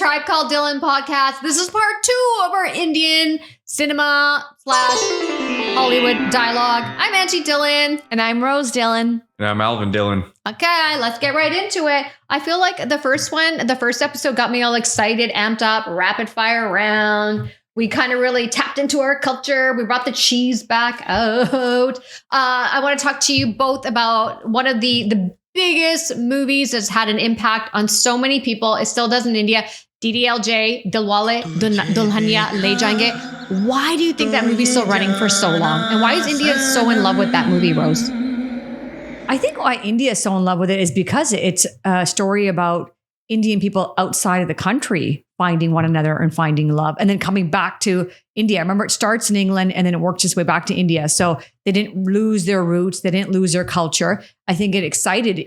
Tribe Called Dhillon podcast. This is part 2 of our Indian cinema / Hollywood dialogue. I'm Angie Dhillon. And I'm Rose Dhillon. And I'm Alvin Dhillon. Okay, let's get right into it. I feel like the first episode got me all excited, amped up, rapid fire round. We kind of really tapped into our culture. We brought the cheese back out. I want to talk to you both about one of the biggest movies that's had an impact on so many people. It still does in India. DDLJ, Dilwale Dulhania Le Jayenge. Why do you think that movie's still running for so long? And why is India so in love with that movie, Rose? I think why India is so in love with it is because it's a story about Indian people outside of the country finding one another and finding love and then coming back to India. I remember it starts in England and then it works its way back to India. So they didn't lose their roots. They didn't lose their culture. I think it excited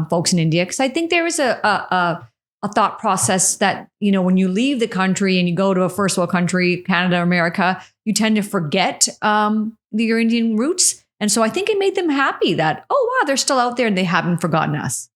folks in India because I think there is a thought process that, you know, when you leave the country and you go to a first world country, Canada, America, you tend to forget your Indian roots. And so I think it made them happy that, oh, wow, they're still out there and they haven't forgotten us.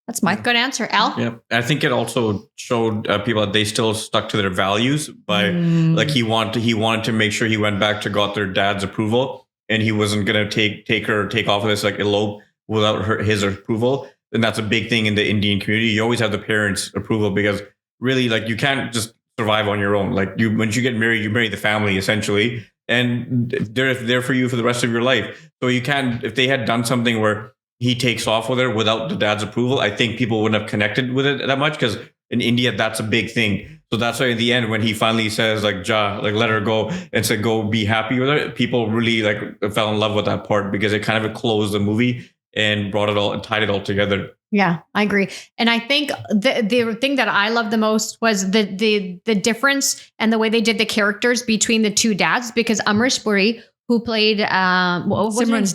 That's my good answer. Al? Yeah. I think it also showed people that they still stuck to their values by like he wanted to make sure he went back to got their dad's approval and he wasn't going to take off of this like elope without his approval. And that's a big thing in the Indian community. You always have the parents' approval because really like you can't just survive on your own. Like once you get married, you marry the family essentially and they're there for you for the rest of your life. So you can't, if they had done something where he takes off with her without the dad's approval, I think people wouldn't have connected with it that much because in India, that's a big thing. So that's why in the end, when he finally says like, let her go and said, go be happy with her, people really like fell in love with that part because it kind of closed the movie and brought it all and tied it all together. Yeah, I agree. And I think the thing that I loved the most was the difference and the way they did the characters between the two dads, because Amrish Puri, who played Simran's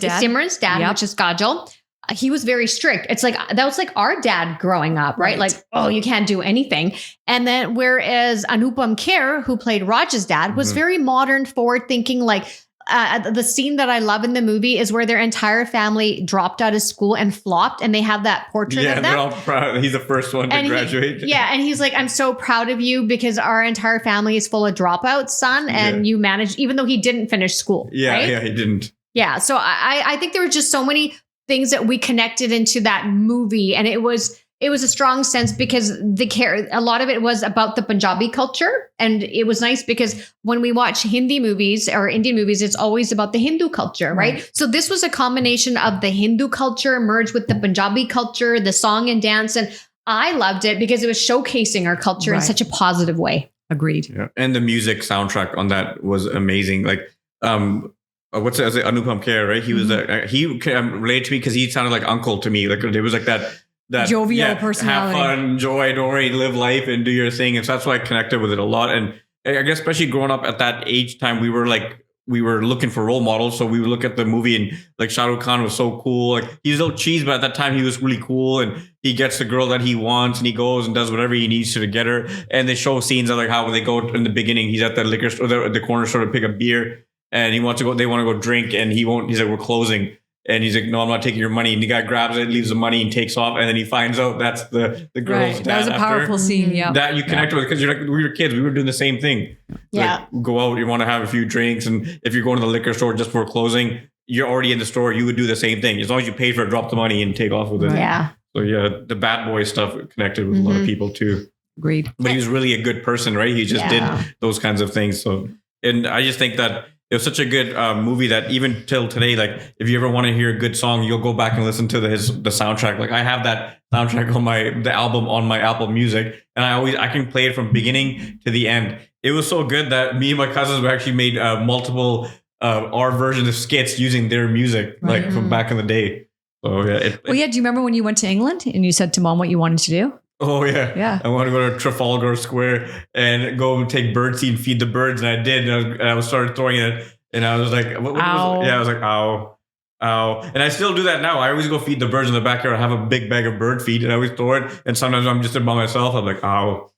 dad, which is Kajol, he was very strict. It's like, that was like our dad growing up, right? Like, oh, you can't do anything. And then whereas Anupam Kher, who played Raj's dad, was very modern, forward thinking. Like the scene that I love in the movie is where their entire family dropped out of school and flopped and they have that portrait of them. They're all proud. He's the first one to graduate. And he's like, I'm so proud of you because our entire family is full of dropouts, son. And you managed, even though he didn't finish school. Yeah, right? Yeah, he didn't. Yeah. So I think there were just so many things that we connected into that movie. And it was a strong sense because a lot of it was about the Punjabi culture. And it was nice because when we watch Hindi movies or Indian movies, it's always about the Hindu culture, right? So this was a combination of the Hindu culture merged with the Punjabi culture, the song and dance. And I loved it because it was showcasing our culture in such a positive way. Agreed. Yeah. And the music soundtrack on that was amazing. Like, what's it? Anupam Kher, right? He was he related to me because he sounded like uncle to me. Like it was like that jovial personality. Have fun, enjoy, don't worry, live life and do your thing. And so that's why I connected with it a lot. And I guess especially growing up at that age time, we were looking for role models. So we would look at the movie and like Shah Rukh Khan was so cool. Like he's a little cheese, but at that time he was really cool. And he gets the girl that he wants and he goes and does whatever he needs to get her. And they show scenes of like how when they go in the beginning, he's at the liquor store, the corner store to pick a beer. And they want to go drink and he won't, he's like, we're closing. And he's like, no, I'm not taking your money. And the guy grabs it, leaves the money and takes off. And then he finds out that's the girl's dad. That was a powerful scene. Yeah. That you connect with because you're like, we were kids. We were doing the same thing. Yeah. Like, go out, you want to have a few drinks. And if you're going to the liquor store just for closing, you're already in the store. You would do the same thing. As long as you paid for it, drop the money and take off with it. Yeah. So yeah, the bad boy stuff connected with a lot of people too. Agreed. But he was really a good person, right? He just did those kinds of things. So, and I just think that it was such a good movie that even till today, like if you ever want to hear a good song, you'll go back and listen to the soundtrack. Like I have that soundtrack on the album on my Apple Music, and I can play it from beginning to the end. It was so good that me and my cousins actually made multiple our versions of skits using their music, like from back in the day. So yeah. Do you remember when you went to England and you said to mom what you wanted to do? Oh, yeah. Yeah. I want to go to Trafalgar Square and go take birdseed and feed the birds. And I did. And I started throwing it. And I was like, what was it? Yeah, I was like, ow. And I still do that now. I always go feed the birds in the backyard. I have a big bag of bird feed and I always throw it. And sometimes I'm just by myself. I'm like, ow.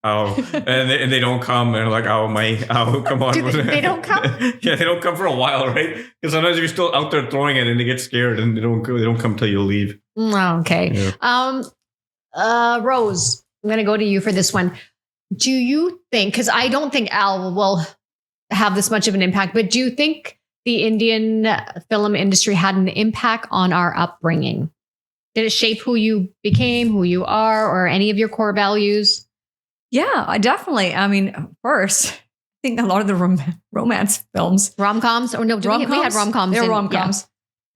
And they don't come. And I'm like, come on. They don't come? Yeah, they don't come for a while, right? Because sometimes you're still out there throwing it and they get scared and they don't come till you leave. Okay. Yeah. Rose, I'm going to go to you for this one. do you think, because I don't think Al will have this much of an impact, but do you think the Indian film industry had an impact on our upbringing? Did it shape who you became, who you are, or any of your core values? Yeah, I definitely. I mean, first, I think a lot of the romance films. Rom-coms? Or no, we had rom-coms. They're rom-coms. Yeah.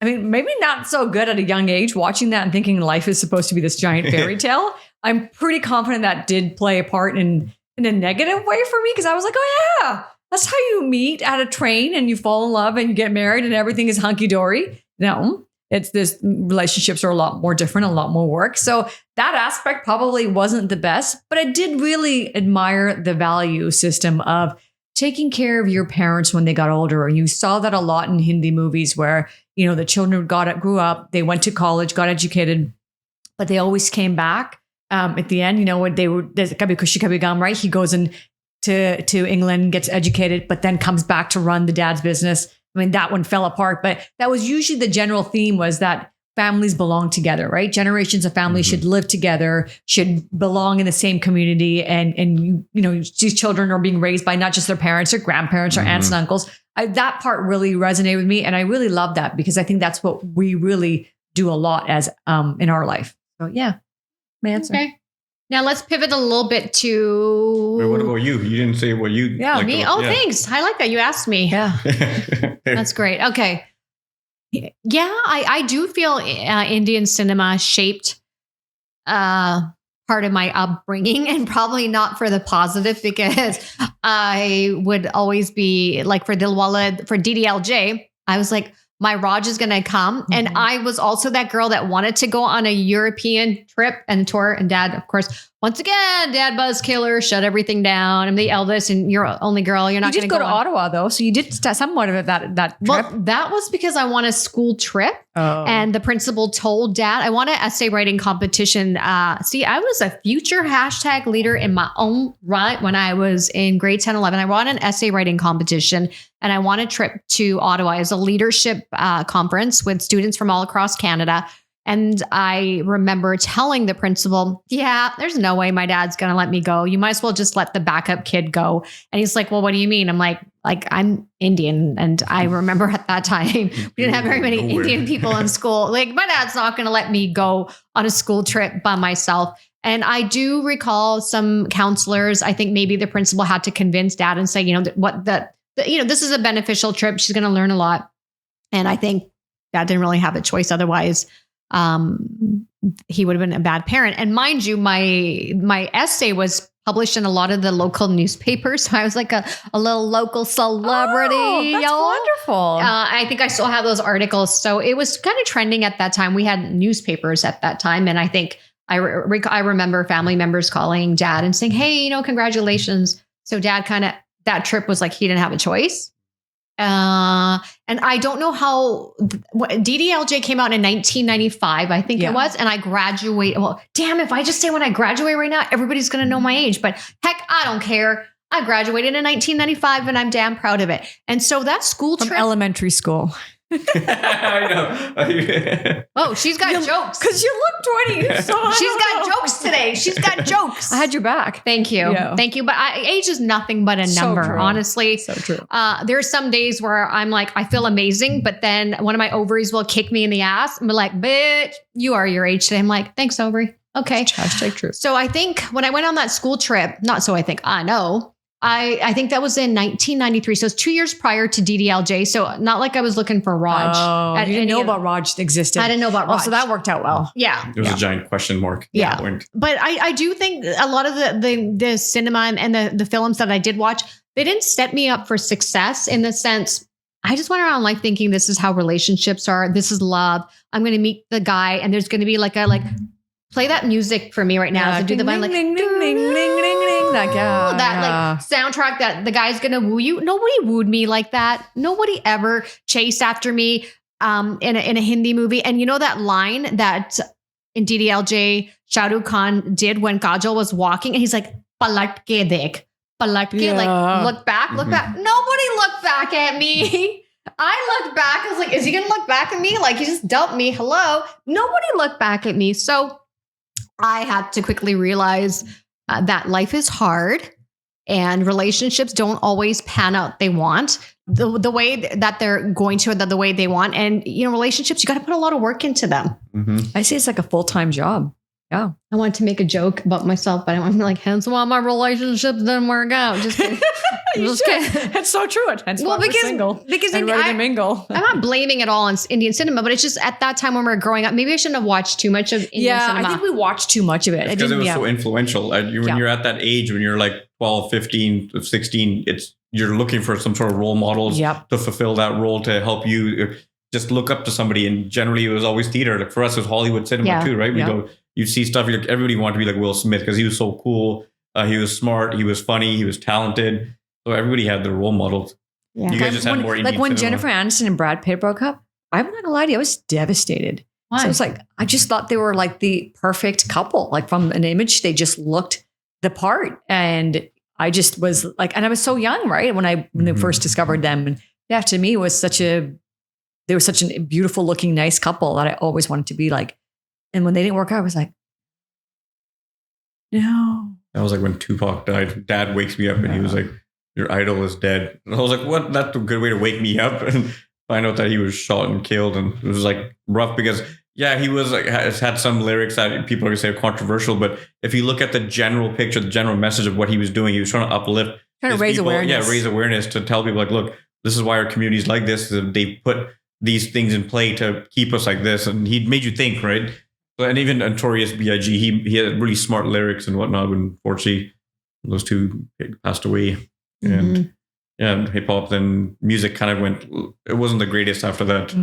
I mean, maybe not so good at a young age, watching that and thinking life is supposed to be this giant fairy tale. I'm pretty confident that did play a part in a negative way for me, because I was like, oh yeah, that's how you meet at a train and you fall in love and you get married and everything is hunky-dory. No, it's this, relationships are a lot more different, a lot more work. So that aspect probably wasn't the best, but I did really admire the value system of taking care of your parents when they got older. And you saw that a lot in Hindi movies where, you know, the children grew up, they went to college, got educated, but they always came back. At the end, you know, what there's Kabhi Khushi Kabhi Gham, right? He goes to England, gets educated, but then comes back to run the dad's business. I mean, that one fell apart, but that was usually the general theme, was that families belong together, right? Generations of families should live together, should belong in the same community. And you know, these children are being raised by not just their parents or grandparents or aunts and uncles. That part really resonated with me. And I really love that, because I think that's what we really do a lot as in our life. So yeah, my answer. Okay. Now let's pivot a little bit to... Wait, what about you? You didn't say what you... Yeah, like me? Thanks. I like that. You asked me. Yeah. That's great. Okay. Yeah, I do feel Indian cinema shaped part of my upbringing, and probably not for the positive, because I would always be like, for Dilwale, for DDLJ, I was like, my Raj is going to come. And I was also that girl that wanted to go on a European trip and tour. And dad, of course, once again, dad buzz killer, shut everything down. I'm the eldest and you're only girl. You're not going to go to Ottawa though. So you did somewhat of that trip. Well, that was because I won a school trip. Oh. And the principal told dad, I want an essay writing competition. See, I was a future hashtag leader in my own right when I was in grade 10, 11. I won an essay writing competition and I won a trip to Ottawa. It was a leadership conference with students from all across Canada. And I remember telling the principal, yeah, there's no way my dad's going to let me go. You might as well just let the backup kid go. And he's like, well, what do you mean? I'm like I'm Indian. And I remember at that time, we didn't have very many Indian people in school. Like, my dad's not going to let me go on a school trip by myself. And I do recall some counselors, I think maybe the principal had to convince dad and say, you know, this is a beneficial trip. She's going to learn a lot. And I think dad didn't really have a choice. Otherwise, he would have been a bad parent. And mind you, my essay was published in a lot of the local newspapers. So I was like a little local celebrity. Oh, that's wonderful. I think I still have those articles. So it was kind of trending at that time. We had newspapers at that time. And I think I remember family members calling dad and saying, hey, you know, congratulations. So dad that trip was like, he didn't have a choice. And I don't know how DDLJ came out in 1995, I think it was. And I graduated. Well, damn, if I just say when I graduate right now, everybody's going to know my age, but heck, I don't care. I graduated in 1995 and I'm damn proud of it. And so that school trip. From elementary school. I know. Oh, she's got jokes. Because you look 20. So she's got jokes today. She's got jokes. I had your back. Thank you. Yeah. Thank you. But age is nothing but a number, honestly. So true. There are some days where I'm like, I feel amazing, but then one of my ovaries will kick me in the ass and be like, bitch, you are your age today. I'm like, thanks, ovary. Okay. Hashtag true. So I think when I went on that school trip, I know. I think that was in 1993. So it's 2 years prior to DDLJ. So not like I was looking for Raj. Oh, you didn't know about Raj existed. I didn't know about Raj. Oh, so that worked out well. Yeah. It was a giant question mark. Yeah. But I do think a lot of the cinema and the films that I did watch, they didn't set me up for success in the sense, I just went around life thinking this is how relationships are. This is love. I'm going to meet the guy and there's going to be play that music for me right now. So do the band like ding, ding, ding, ding, ding, ding. Like soundtrack that the guy's gonna woo you. Nobody wooed me like that. Nobody ever chased after me in a Hindi movie. And you know that line that in DDLJ Shah Rukh Khan did when Kajol was walking and he's like, palat ke dekh. Palat ke, like look back. Nobody looked back at me. I looked back. I was like, is he gonna look back at me? Like he just dumped me. Hello. Nobody looked back at me. So I had to quickly realize that life is hard and relationships don't always pan out they want the way that they're going to, the way they want. And, relationships, you got to put a lot of work into them. I say it's like a full-time job. Yeah. I wanted to make a joke about myself, but I want to be like, hence why my relationships didn't work out. Just kidding. Just kidding. It's so true. Hence why we're single. Because and ready to mingle. I'm not blaming it all on Indian cinema, but it's just at that time when we were growing up, maybe I shouldn't have watched too much of Indian cinema. I think we watched too much of it. Because it was so influential. When you're at that age, when you're like 12, 15, 16, you're looking for some sort of role models to fulfill that role, to help you just look up to somebody. And generally it was always theater. Like for us, it was Hollywood cinema too, right? We go, you see stuff, like everybody wanted to be like Will Smith because he was so cool. He was smart. He was funny. He was talented. So everybody had their role models. Yeah. You guys just had more Indian when cinema. Jennifer Aniston and Brad Pitt broke up, I'm not gonna lie to you, I was devastated. Why? So it's like, I just thought they were like the perfect couple. Like from an image, they just looked the part. And I just was like, and I was so young, right? When I first discovered them. And to me, it was they were such a beautiful looking, nice couple that I always wanted to be like. And when they didn't work out, I was like, no. That was like when Tupac died. Dad wakes me up and he was like, your idol is dead. And I was like, what? That's a good way to wake me up and find out that he was shot and killed. And it was like rough because, he was like, had some lyrics that people are going to say are controversial. But if you look at the general picture, the general message of what he was doing, he was trying to uplift. Trying to raise awareness. Yeah, raise awareness to tell people like, look, this is why our community is like this. They put these things in play to keep us like this. And he made you think, right? And even Notorious B.I.G., he had really smart lyrics and whatnot. But unfortunately, those two passed away. And hip hop, then music kind of it wasn't the greatest after that.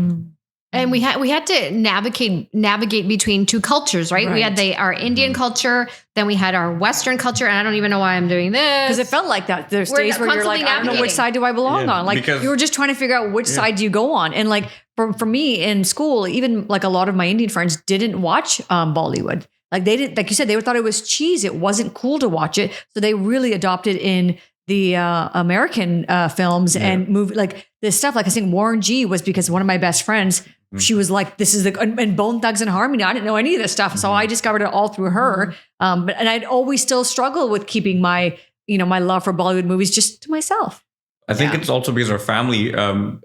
And we had to navigate between two cultures, right? We had our Indian culture, then we had our Western culture, and I don't even know why I'm doing this. Because it felt like that. There's days where you're like, I don't know which side do I belong on. Like you were just trying to figure out which side do you go on. And like for me in school, even like a lot of my Indian friends didn't watch Bollywood. Like they didn't, like you said, they thought it was cheese. It wasn't cool to watch it. So they really adopted in the American films and movie, like this stuff. Like I think Warren G was because one of my best friends, she was like, this is and Bone Thugs and Harmony. I didn't know any of this stuff. So I discovered it all through her. And I'd always still struggle with keeping my love for Bollywood movies just to myself. I think it's also because our family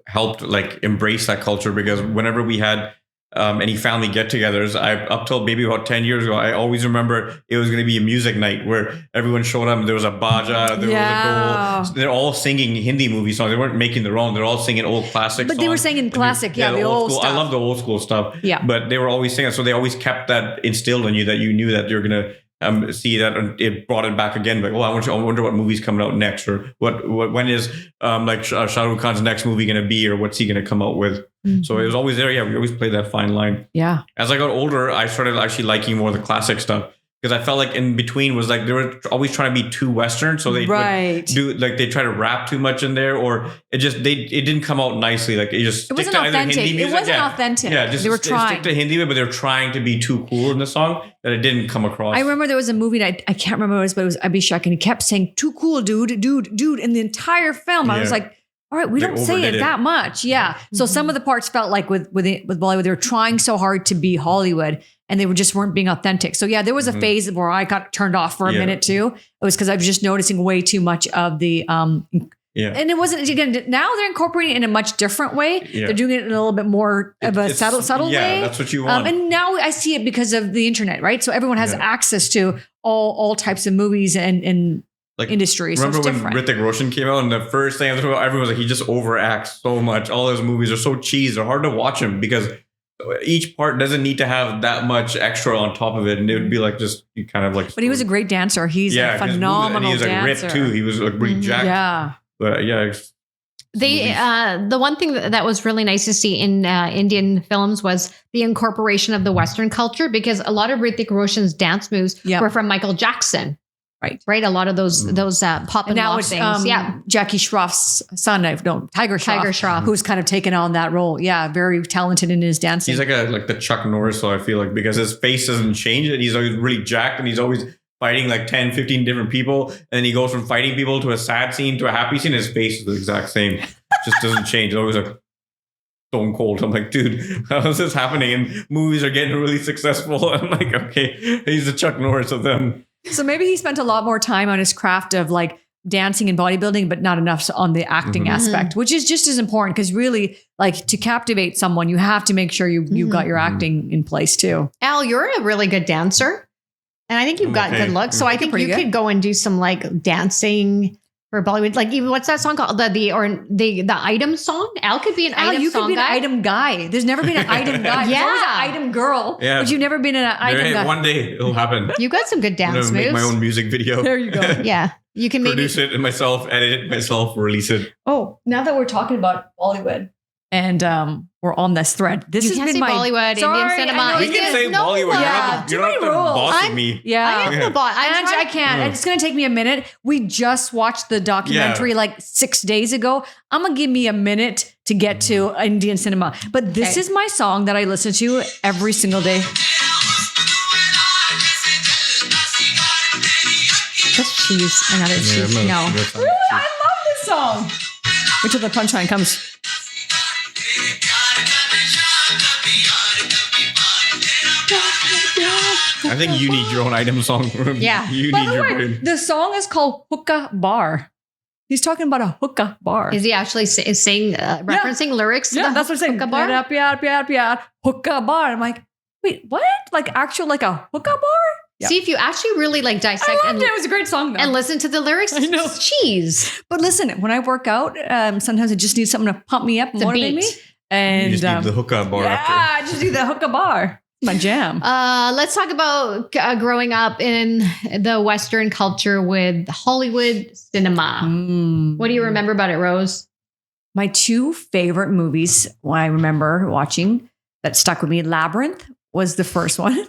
helped like embrace that culture, because whenever we had any family get-togethers, up till maybe about 10 years ago, I always remember it was going to be a music night where everyone showed up. There was a baja, there was a dole. They're all singing Hindi movie songs. They weren't making their own. They're all singing old classic songs. But they were singing classic, the old stuff. I love the old school stuff. Yeah. But they were always singing. So they always kept that instilled in you, that you knew that you're going to see that, and it brought it back again. Like, I wonder what movie's coming out next, or when is Shah Rukh Khan's next movie going to be, or what's he going to come out with? So it was always there. Yeah, we always played that fine line. Yeah. As I got older, I started actually liking more of the classic stuff, because I felt like in between was like they were always trying to be too Western, so they would do like they try to rap too much in there, or it didn't come out nicely. Like it wasn't authentic. It wasn't authentic. Yeah, just they were trying stick to Hindi, but they were trying to be too cool in the song that it didn't come across. I remember there was a movie that I can't remember what it was, but it was Abhishek, and he kept saying "too cool, dude," in the entire film. I was like, all right, we don't say it that much. Yeah. So some of the parts felt like with Bollywood, they were trying so hard to be Hollywood, and they weren't being authentic. So yeah, there was a phase where I got turned off for a minute too. It was because I was just noticing way too much of the, and it wasn't, again, now they're incorporating it in a much different way. Yeah. They're doing it in a little bit more of a subtle way. Yeah, that's what you want. And now I see it because of the internet, right? So everyone has access to all types of movies and like industry. Remember so when Hrithik Roshan came out, and the first thing everyone was like, he just overacts so much. All his movies are so cheesy. They're hard to watch him because each part doesn't need to have that much extra on top of it, and it would be like just you kind of like. But he was a great dancer. He's a phenomenal dancer. And he was like ripped too. He was like really jacked. Yeah. But the one thing that was really nice to see in Indian films was the incorporation of the Western culture, because a lot of Hrithik Roshan's dance moves were from Michael Jackson. Right. A lot of those pop and lock things. Jackie Schroff's son, Tiger Schroff, who's kind of taken on that role. Yeah. Very talented in his dancing. He's like the Chuck Norris, so I feel like, because his face doesn't change, and he's always really jacked, and he's always fighting like 10, 15 different people. And then he goes from fighting people to a sad scene to a happy scene. His face is the exact same. Just doesn't change. It's always like stone cold. I'm like, dude, how is this happening? And movies are getting really successful. I'm like, okay, he's the Chuck Norris of them. So maybe he spent a lot more time on his craft of like dancing and bodybuilding, but not enough on the acting aspect, which is just as important because really, like to captivate someone, you have to make sure you've got your acting in place too. Al, you're a really good dancer, and I think you've got good looks. So I think you could go and do some like dancing for Bollywood. Like even what's that song called? The item song. Al could be an item. You song could be guy. an item guy. There's never been an item guy. There's always an item girl. Yeah. But you've never been an item guy. One day it'll happen. You got some good I'm dance gonna moves. make my own music video. There you go. Yeah, you can Produce it myself, edit it myself, release it. Oh, now that we're talking about Bollywood and we're on this thread, this You has can't been say my Bollywood, Sorry, Indian cinema. I know, We can say Bollywood. Yeah, You're not the boss of me. Yeah. I am the boss. I can't. It's going to take me a minute. We just watched the documentary like 6 days ago. I'm going to give me a minute to get to Indian cinema. But this is my song that I listen to every single day. That's cheese. Another cheese. No. Really? I love this song. Wait till the punchline comes. I think you need your own item song. Yeah. You By need the your way, brain. the song is called Hookah Bar. He's talking about a hookah bar. Is he actually saying referencing lyrics? To Yeah, the that's what I'm saying. Hookah Bar? Hookah bar. I'm like, wait, what? Like actual like a hookah bar? Yeah. See, if you actually really like dissect I loved it. It was a great song though. and listen to the lyrics, I know. it's cheese. But listen, when I work out, sometimes I just need something to pump me up, It's a motivate beat. me. And You just need the hookah bar after. I just do the hookah bar. My jam. Let's talk about growing up in the Western culture with Hollywood cinema. What do you remember about it, Rose? My two favorite movies I remember watching that stuck with me, Labyrinth was the first one.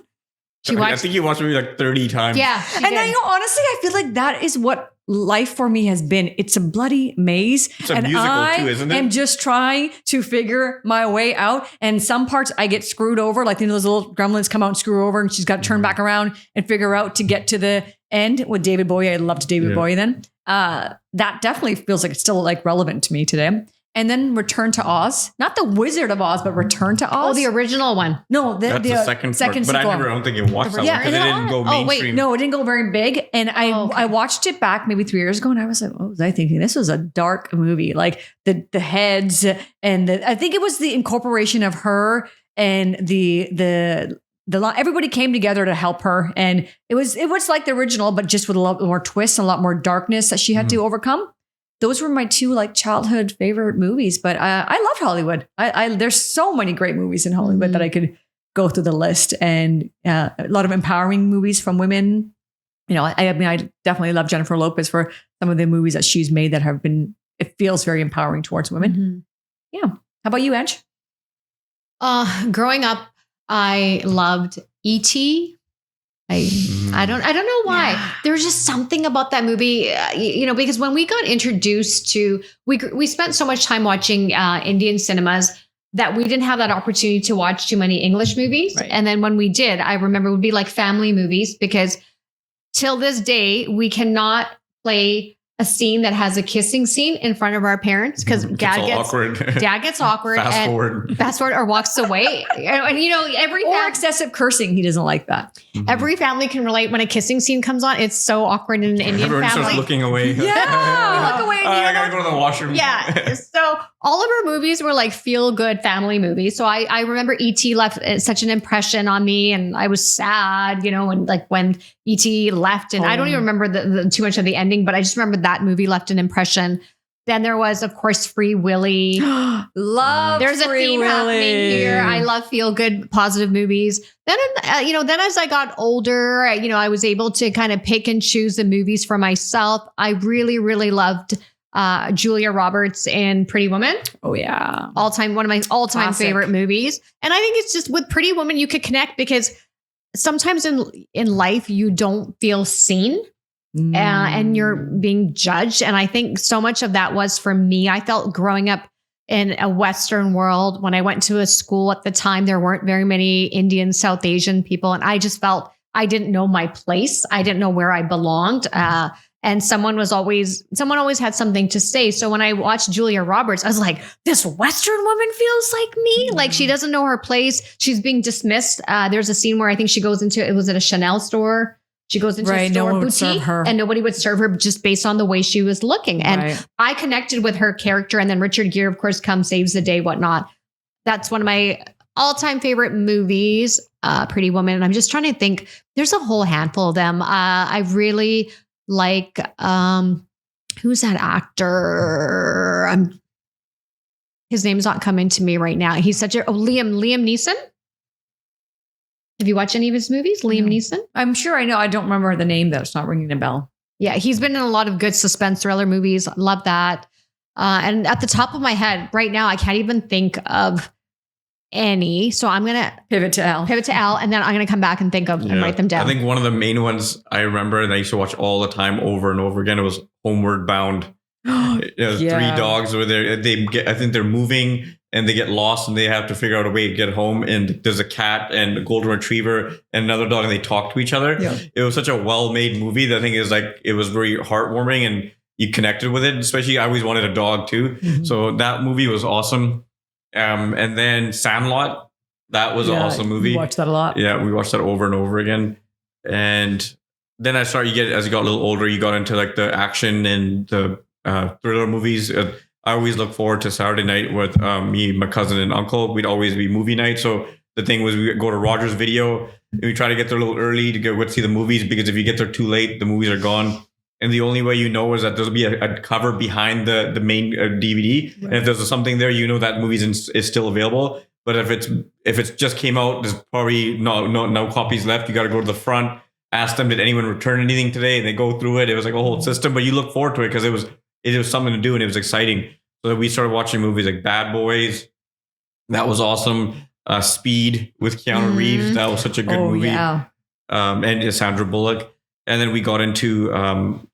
I think you watched me like 30 times. Yeah. And I honestly, I feel like that is what life for me has been. It's a bloody maze. It's a and musical I too, isn't it? am just trying to figure my way out. And some parts I get screwed over. Like those little gremlins come out and screw over and she's got to turn back around and figure out to get to the end with David Bowie. I loved David Bowie then. That definitely feels like it's still like relevant to me today. And then Return to Oz. Not the Wizard of Oz, but Return to Oz. Oh, the original one. No, That's the second part. But sequel. I don't think you watched that Yeah, one because it didn't go oh, wait, mainstream. No, it didn't go very big. And I watched it back maybe 3 years ago and I was like, what was I thinking? This was a dark movie. Like the heads and I think it was the incorporation of her and the everybody came together to help her. And it was like the original, but just with a lot more twists and a lot more darkness that she had to overcome. Those were my two like childhood favorite movies, but I loved Hollywood. There's so many great movies in Hollywood that I could go through the list, and a lot of empowering movies from women. You know, I mean, I definitely love Jennifer Lopez for some of the movies that she's made that have been. It feels very empowering towards women. Yeah. How about you, Ange? Growing up, I loved E.T. I don't know why. Yeah. There was just something about that movie, because when we got introduced to, we spent so much time watching Indian cinemas that we didn't have that opportunity to watch too many English movies. Right. And then when we did, I remember it would be like family movies because till this day, we cannot play a scene that has a kissing scene in front of our parents because dad gets awkward. Fast forward or walks away. And every Or excessive cursing. He doesn't like that. every family can relate when a kissing scene comes on. It's so awkward in an Indian Everyone starts family. looking away. Yeah. Look away and I you're gotta go to the washroom. Yeah. So all of our movies were like feel good family movies. So I remember E.T. left such an impression on me, and I was sad, and like when E.T. left, and I don't even remember the too much of the ending, but I just remember that movie left an impression. Then there was, of course, Free Willy. Love There's a Free theme happening Willy. here. I love feel good, positive movies. Then, then as I got older, I was able to kind of pick and choose the movies for myself. I really, really loved Julia Roberts in Pretty Woman. Oh yeah. One of my all-time Classic. favorite movies. And I think it's just with Pretty Woman, you could connect because sometimes in life, you don't feel seen. And you're being judged. And I think so much of that was for me. I felt growing up in a Western world, when I went to a school at the time, there weren't very many Indian, South Asian people. And I just felt I didn't know my place. I didn't know where I belonged. And someone always had something to say. So when I watched Julia Roberts, I was like, this Western woman feels like me. Like she doesn't know her place. She's being dismissed. There's a scene where I think she goes into, it was at a Chanel store. She goes into a Right, no store one would serve boutique her. and nobody would serve her just based on the way she was looking. And Right. I connected with her character. And then Richard Gere, of course, comes, saves the day, whatnot. That's one of my all-time favorite movies, Pretty Woman. And I'm just trying to think. There's a whole handful of them. I really like, who's that actor? His name's not coming to me right now. He's such a Liam Neeson. Have you watched any of his movies? Liam Neeson? I'm sure I know. I don't remember the name though. It's not ringing a bell. Yeah, he's been in a lot of good suspense thriller movies. Love that. And at the top of my head right now, I can't even think of any. So I'm going to Pivot to L. and then I'm going to come back and think of and write them down. I think one of the main ones I remember that I used to watch all the time over and over again, it was Homeward Bound. It was Yeah. three dogs where I think they're moving and they get lost and they have to figure out a way to get home. And there's a cat and a golden retriever and another dog and they talk to each other. Yeah. It was such a well-made movie that I think it was very heartwarming and you connected with it. Especially I always wanted a dog too. Mhm. So that movie was awesome. And then Sandlot, that was an awesome movie. We watched that a lot. Yeah, we watched that over and over again. And then as you got a little older, you got into like the action and the thriller movies. I always look forward to Saturday night with me, my cousin, and uncle. We'd always be movie night. So the thing was, we would go to Rogers Video and we try to get there a little early to go see the movies, because if you get there too late, the movies are gone. And the only way you know is that there'll be a cover behind the main DVD. Right. And if there's something there, you know that movie is still available. But if it's just came out, there's probably no copies left. You got to go to the front, ask them, did anyone return anything today? And they go through it. It was like a whole system, but you look forward to it because it was something to do and it was exciting. So we started watching movies like Bad Boys. That was awesome. Speed with Keanu Reeves. That was such a good movie. Yeah. And Sandra Bullock. And then we got into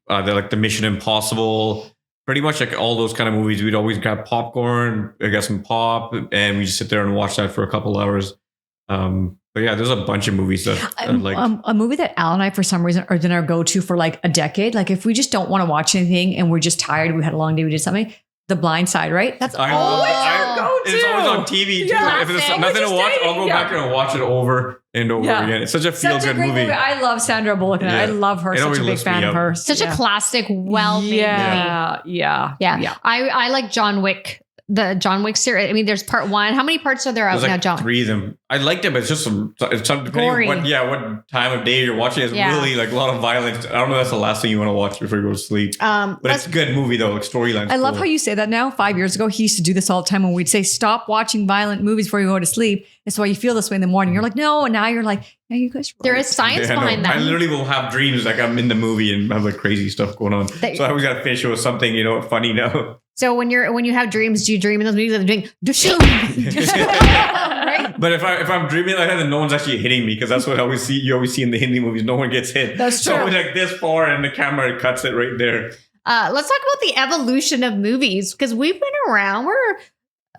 the Mission Impossible, pretty much like all those kind of movies. We'd always grab popcorn, I got some pop, and we just sit there and watch that for a couple hours. But yeah, there's a bunch of movies that I like. A movie that Al and I, for some reason, are then our go-to for like a decade. Like if we just don't want to watch anything and we're just tired, we had a long day, we did something. The Blind Side, right? That's always our go-to. It's always on TV too. Yeah. If there's nothing to watch, I'll go back and watch it over and over again. It's such a feel-good movie. I love Sandra Bullock. And I love her. Such a big fan of her. Such a classic, well-made movie. Yeah. I like John Wick. The John Wick series. I mean, there's part 1. How many parts are there out now, John? 3 of them. I liked it, but it's just it's some depending on what time of day you're watching. It's really like a lot of violence. I don't know if that's the last thing you want to watch before you go to sleep. But it's a good movie though. Like storyline. I love how you say that now. 5 years ago, he used to do this all the time when we'd say, stop watching violent movies before you go to sleep. That's why you feel this way in the morning. You're like, no. And now you're like, yeah, you guys. There is science behind that. I literally will have dreams like I'm in the movie and have like crazy stuff going on. So I always got to finish it with something, funny now. So when you have dreams, do you dream in those movies of doing right? But if I'm dreaming like that, then no one's actually hitting me, because that's what you always see in the Hindi movies. No one gets hit. That's true. So it's like this far and the camera cuts it right there. Let's talk about the evolution of movies, because we've been around. We're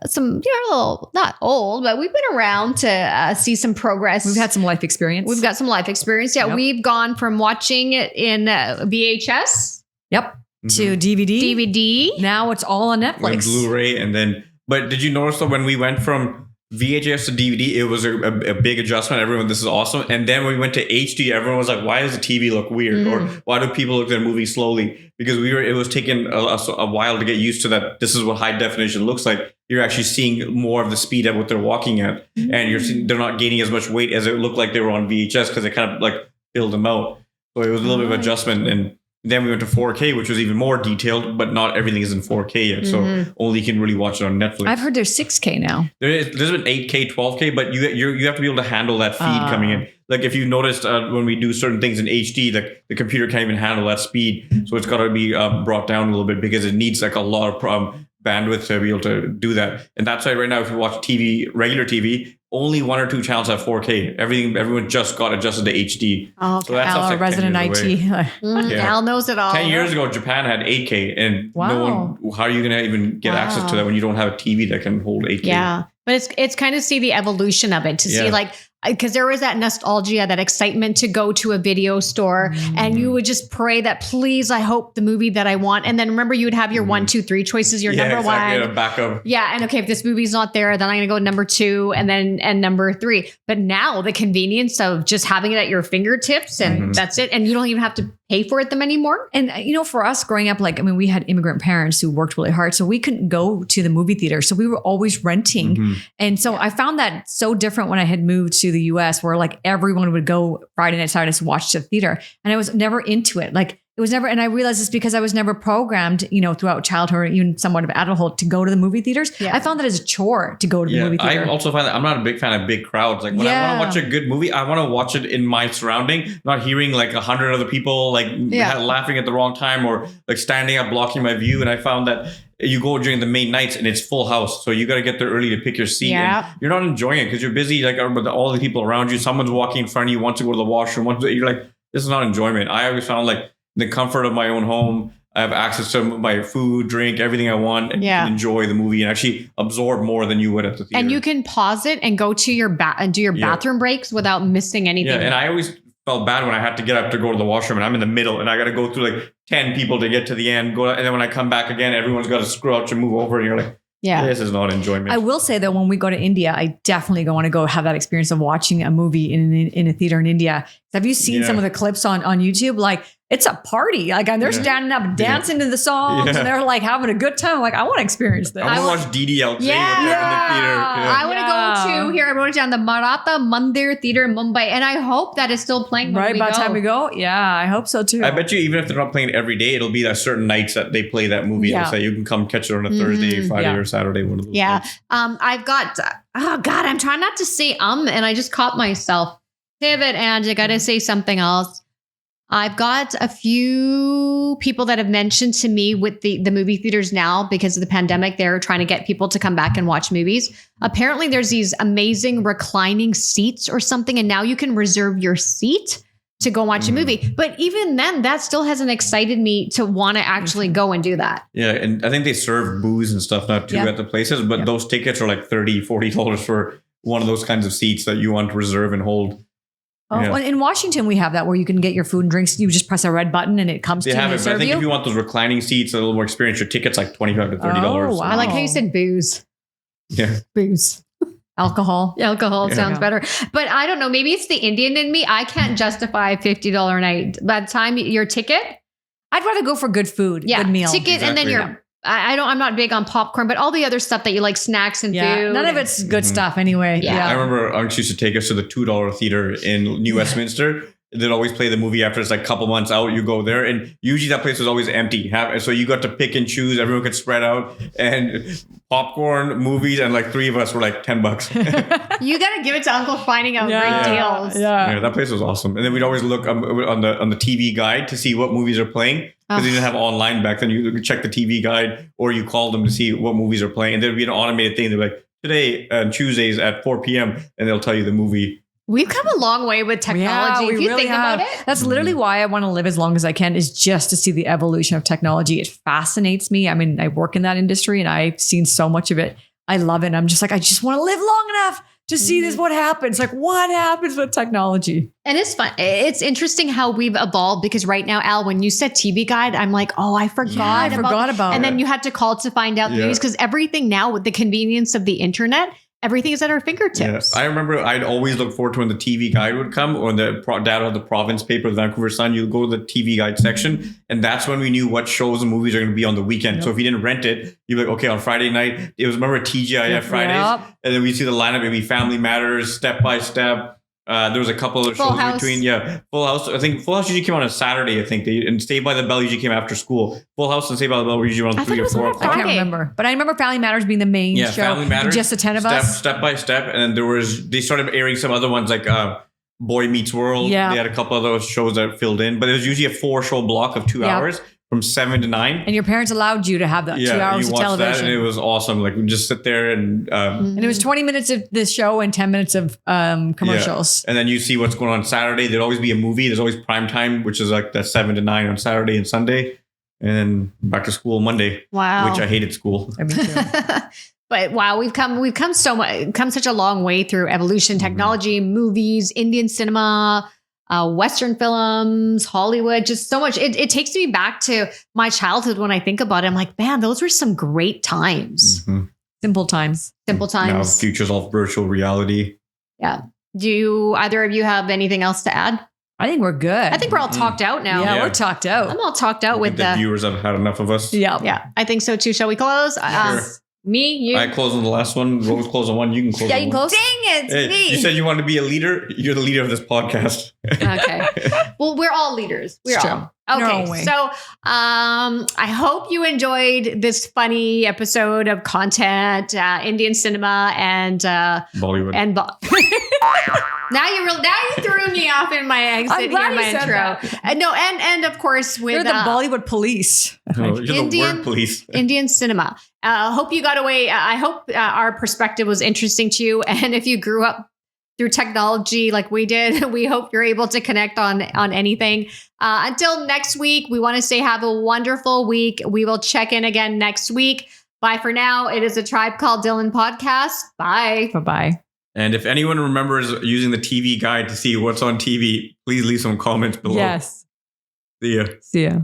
some, a little not old, but we've been around to see some progress. We've had some life experience. We've got some life experience. Yeah, Yep. We've gone from watching it in VHS. Yep. To DVD. Now it's all on Netflix. And Blu-ray, but did you notice that when we went from VHS to DVD, it was a big adjustment. Everyone, this is awesome. And then when we went to HD, everyone was like, why does the TV look weird? Or why do people look at their movie slowly? Because it was taking a while to get used to that. This is what high definition looks like. You're actually seeing more of the speed at what they're walking at. And they're not gaining as much weight as it looked like they were on VHS, because they kind of like filled them out. So it was a little bit of adjustment. And then we went to 4K, which was even more detailed, but not everything is in 4K yet. So only you can really watch it on Netflix. I've heard there's 6K now. There's been 8K, 12K, but you have to be able to handle that feed coming in. Like if you noticed when we do certain things in HD, like the computer can't even handle that speed. So it's got to be brought down a little bit, because it needs like a lot of bandwidth to be able to do that. And that's why right now, if you watch TV, regular TV, only 1 or 2 channels have 4K. Everyone just got adjusted to HD. Oh, okay. So that's Al, like resident IT. Yeah. Al knows it all. 10 years ago, Japan had 8K, and no one. How are you going to even get access to that when you don't have a TV that can hold 8K? Yeah, but it's kind of see the evolution of it, to see like because there was that nostalgia, that excitement to go to a video store, and you would just pray that, please, I hope the movie that I want. And then remember, you would have your 1, 2, 3 choices, your number one. A backup. Yeah. And okay, if this movie's not there, then I'm going to go number 2 and number 3. But now the convenience of just having it at your fingertips and that's it. And you don't even have to pay for them anymore. And, for us growing up, we had immigrant parents who worked really hard. So we couldn't go to the movie theater. So we were always renting. And so I found that so different when I had moved to the US, where everyone would go Friday night, Saturday to watch the theater. And I was never into it. It was never, and I realized it's because I was never programmed, throughout childhood, even somewhat of adulthood, to go to the movie theaters. Yeah. I found that as a chore to go to the movie theater. I also find that I'm not a big fan of big crowds. When I want to watch a good movie, I want to watch it in my surrounding, not hearing 100 other people laughing at the wrong time or standing up blocking my view. And I found that you go during the main nights and it's full house. So you got to get there early to pick your seat. Yeah. And you're not enjoying it because you're busy with all the people around you. Someone's walking in front of you, wants to go to the washroom. You're like, this is not enjoyment. I always found the comfort of my own home, I have access to my food, drink, everything I want, and you can enjoy the movie and actually absorb more than you would at the theater. And you can pause it and go to your and do your bathroom breaks without missing anything. Yeah, and I always felt bad when I had to get up to go to the washroom and I'm in the middle and I got to go through 10 people to get to the end. And then when I come back again, everyone's got to scrouch and move over and you're like, this is not enjoyment. I will say though, when we go to India, I definitely want to go have that experience of watching a movie in a theater in India. Have you seen some of the clips on YouTube? It's a party. They're standing up, dancing to the songs, and they're having a good time. I want to experience that. I want to watch DDLJ in the theater. I want to go to, here I wrote it down, the Maratha Mandir Theater in Mumbai. And I hope that is still playing when by the time we go. Yeah, I hope so too. I bet you even if they're not playing it every day, it'll be that certain nights that they play that movie. They'll say you can come catch it on a Thursday, Friday, or Saturday. One of those nights. I've got, I'm trying not to say and I just caught myself. Pivot, and I got to say something else. I've got a few people that have mentioned to me with the movie theaters now because of the pandemic, they're trying to get people to come back and watch movies. Apparently there's these amazing reclining seats or something. And now you can reserve your seat to go watch a movie. But even then, that still hasn't excited me to want to actually go and do that. Yeah. And I think they serve booze and stuff now too at the places, but those tickets are $30, $40 for one of those kinds of seats that you want to reserve and hold. Oh, in Washington, we have that where you can get your food and drinks. You just press a red button and it comes to you. But I think if you want those reclining seats, a little more experience, your ticket's $25 to $30. Oh, wow. I like how you said booze. Yeah. Booze. Alcohol. Sounds better. But I don't know. Maybe it's the Indian in me. I can't justify a $50 a night. By the time your ticket, I'd rather go for good food, good meal. Ticket, and then I'm not big on popcorn, but all the other stuff that you like, snacks and food. None of it's good stuff anyway. Yeah. I remember Unks used to take us to the $2 theater in New Westminster. They'd always play the movie after it's a couple months out. You go there, and usually that place was always empty. So you got to pick and choose. Everyone could spread out, and popcorn, movies, and 3 of us were $10. You got to give it to Uncle finding out great deals. Yeah, that place was awesome. And then we'd always look on the TV guide to see what movies are playing. Because they didn't have online back then. You could check the TV guide or you call them to see what movies are playing. And there'd be an automated thing. They'd be like, today, Tuesdays at 4 p.m. And they'll tell you the movie. We've come a long way with technology. If you think about it. That's literally why I want to live as long as I can, is just to see the evolution of technology. It fascinates me. I mean, I work in that industry and I've seen so much of it. I love it. And I'm just I just want to live long enough to see this, what happens. What happens with technology? And it's fun. It's interesting how we've evolved, because right now, Al, when you said TV guide, I'm like, I forgot about it. And then you had to call to find out news, because everything now with the convenience of the internet, everything is at our fingertips. I remember I'd always look forward to when the TV guide would come, or the dad of the province paper, the Vancouver Sun. You go to the TV guide section, and that's when we knew what shows and movies are going to be on the weekend. So if you didn't rent it, you'd be like, okay, on Friday night, it was, remember TGIF Fridays? And then we see the lineup, it'd be Family Matters, Step by Step. There was a couple of shows in between. Full House. I think Full House usually came on a Saturday. I think and Saved by the Bell usually came after school. Full House and Saved by the Bell were usually around 3 or 4 o'clock. I can't remember, but I remember Family Matters being the main show. Family Matters, just the 10 of us. Step by Step, and then they started airing some other ones like Boy Meets World. They had a couple of those shows that filled in, but it was usually a 4-show block of 2 hours. From 7 to 9. And your parents allowed you to have that 2 hours of television. That and it was awesome. We just sit there and... and it was 20 minutes of this show and 10 minutes of commercials. And then you see what's going on Saturday. There'd always be a movie. There's always prime time, which is that 7 to 9 on Saturday and Sunday. And then back to school Monday. Wow. Which I hated school. Me too. But wow, we've come such a long way through evolution, technology, movies, Indian cinema, Western films, Hollywood, just so much. It takes me back to my childhood when I think about it. I'm like, man, those were some great times. Mhm. Simple times. Simple Now times. futures all virtual reality. Yeah. Do either of you have anything else to add? I think we're good. I think we're all talked out now. Yeah, Yeah. we're talked out. I'm all talked out I with think the the. viewers have had enough of us. Yeah. I think so too. Shall we close? Sure. Me, you. I close on the last one. Rose close on one. You can close Yeah, on you can one. close. Dang it, Hey, me. you said you wanted to be a leader. You're the leader of this podcast. Okay. Well, we're all leaders. We're It's all. In our Okay. own way. So I hope you enjoyed this funny episode of content, Indian cinema and Bollywood. now you threw me off in my exit I'm glad here, my you said intro. No, and of course with You're the Bollywood police. Oh, you're the Indian- word police. Indian cinema. Hope you got away. I hope our perspective was interesting to you. And if you grew up through technology like we did, we hope you're able to connect on anything. Until next week, we want to say have a wonderful week. We will check in again next week. Bye for now. It is a Tribe Called Dhillon podcast. Bye. Bye-bye. And if anyone remembers using the TV guide to see what's on TV, please leave some comments below. Yes. See ya. See ya.